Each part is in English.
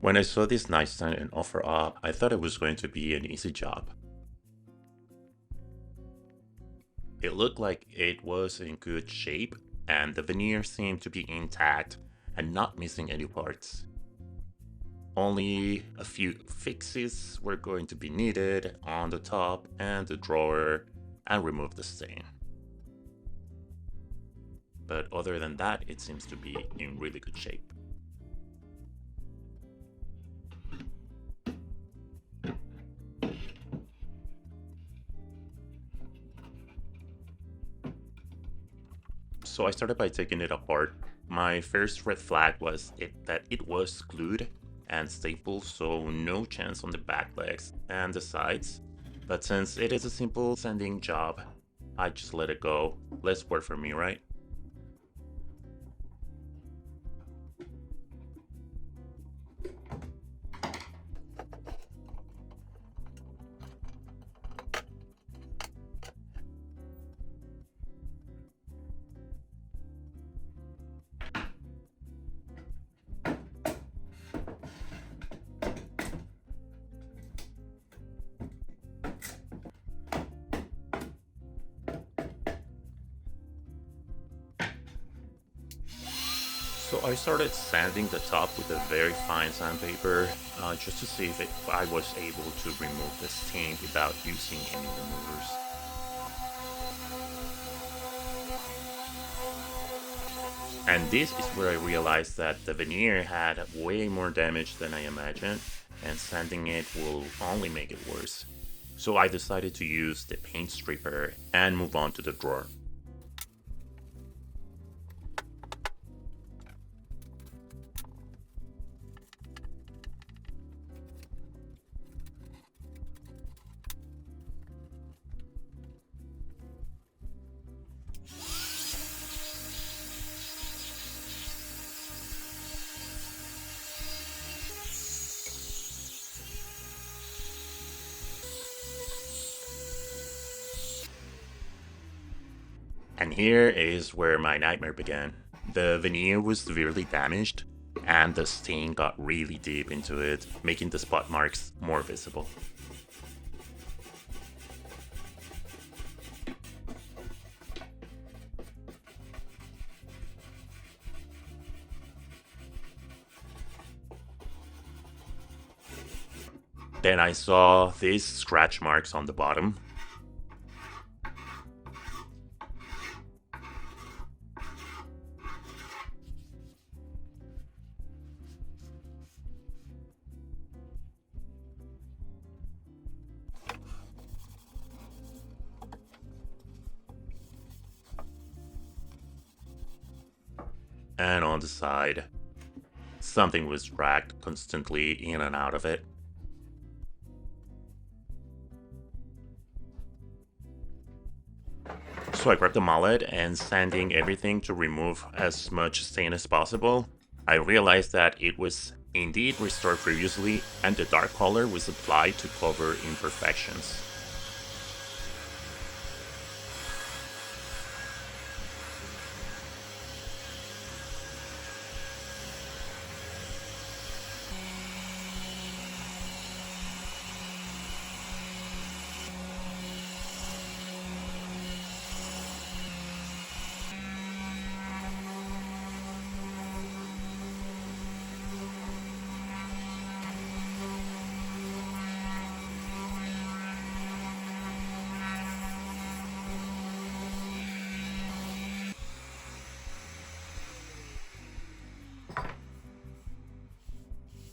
When I saw this nightstand in OfferUp, I thought it was going to be an easy job. It looked like it was in good shape, and the veneer seemed to be intact and not missing any parts. Only a few fixes were going to be needed on the top and the drawer and remove the stain. But other than that, it seems to be in really good shape. So I started by taking it apart. My first red flag was that it was glued and stapled, so no chance on the back legs and the sides. But since it is a simple sanding job, I just let it go. Less work for me, right? So I started sanding the top with a very fine sandpaper, just to see if I was able to remove the stain without using any removers. And this is where I realized that the veneer had way more damage than I imagined, and sanding it will only make it worse. So I decided to use the paint stripper and move on to the drawer. And here is where my nightmare began. The veneer was severely damaged, and the stain got really deep into it, making the spot marks more visible. Then I saw these scratch marks on the bottom. And on the side, something was dragged constantly in and out of it. So I grabbed a mallet and sanding everything to remove as much stain as possible. I realized that it was indeed restored previously, and the dark color was applied to cover imperfections.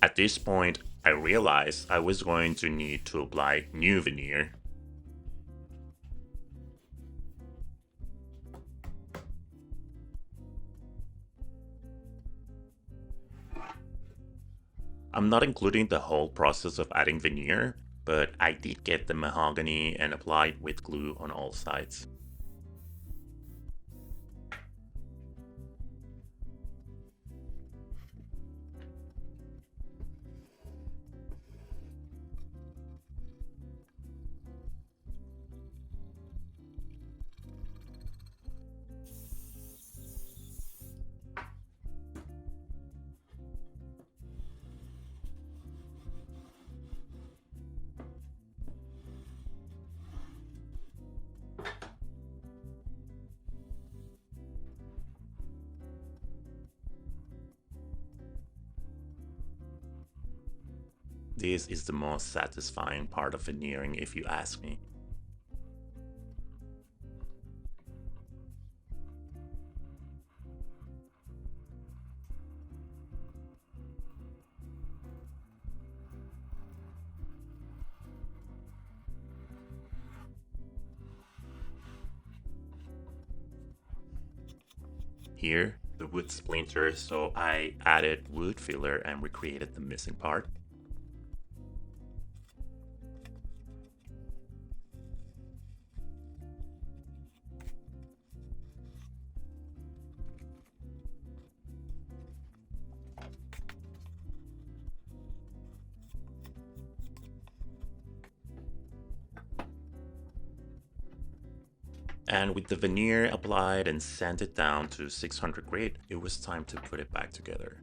At this point, I realized I was going to need to apply new veneer. I'm not including the whole process of adding veneer, but I did get the mahogany and apply it with glue on all sides. This is the most satisfying part of veneering if you ask me. Here, the wood splinters, so I added wood filler and recreated the missing part. And with the veneer applied and sanded down to 600 grit, it was time to put it back together.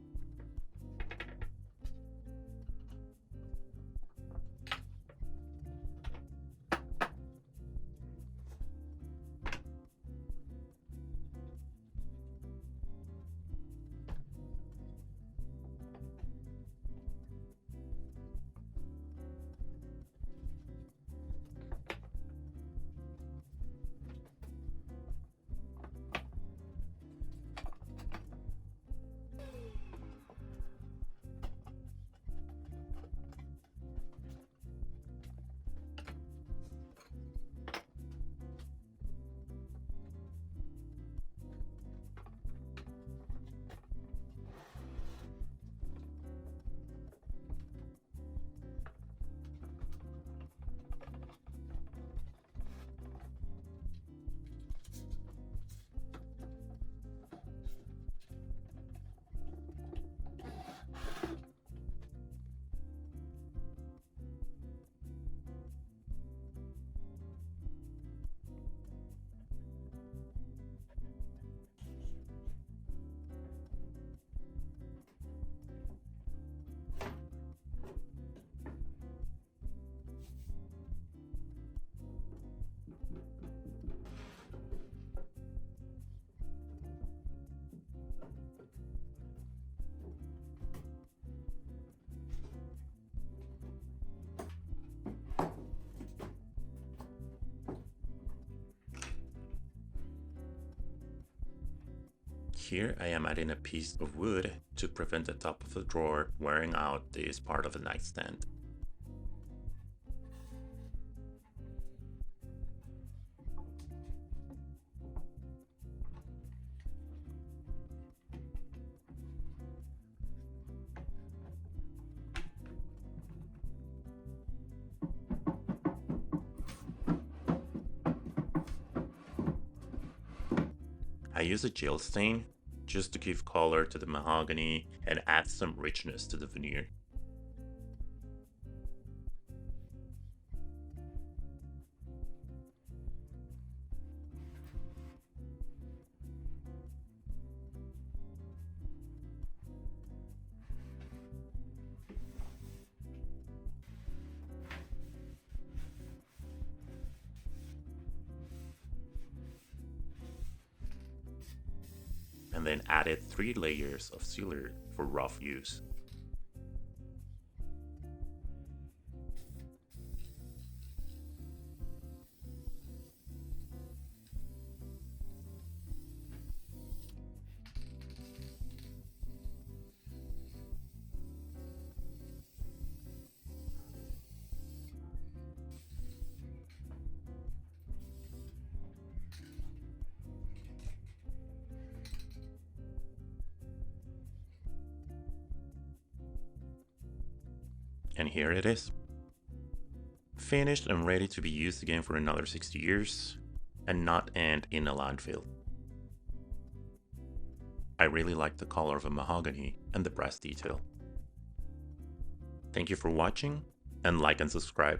Here I am adding a piece of wood to prevent the top of the drawer wearing out this part of the nightstand. I use a gel stain just to give color to the mahogany and add some richness to the veneer. And then added 3 layers of sealer for rough use. And here it is. Finished and ready to be used again for another 60 years and not end in a landfill. I really like the color of the mahogany and the brass detail. Thank you for watching, and like and subscribe.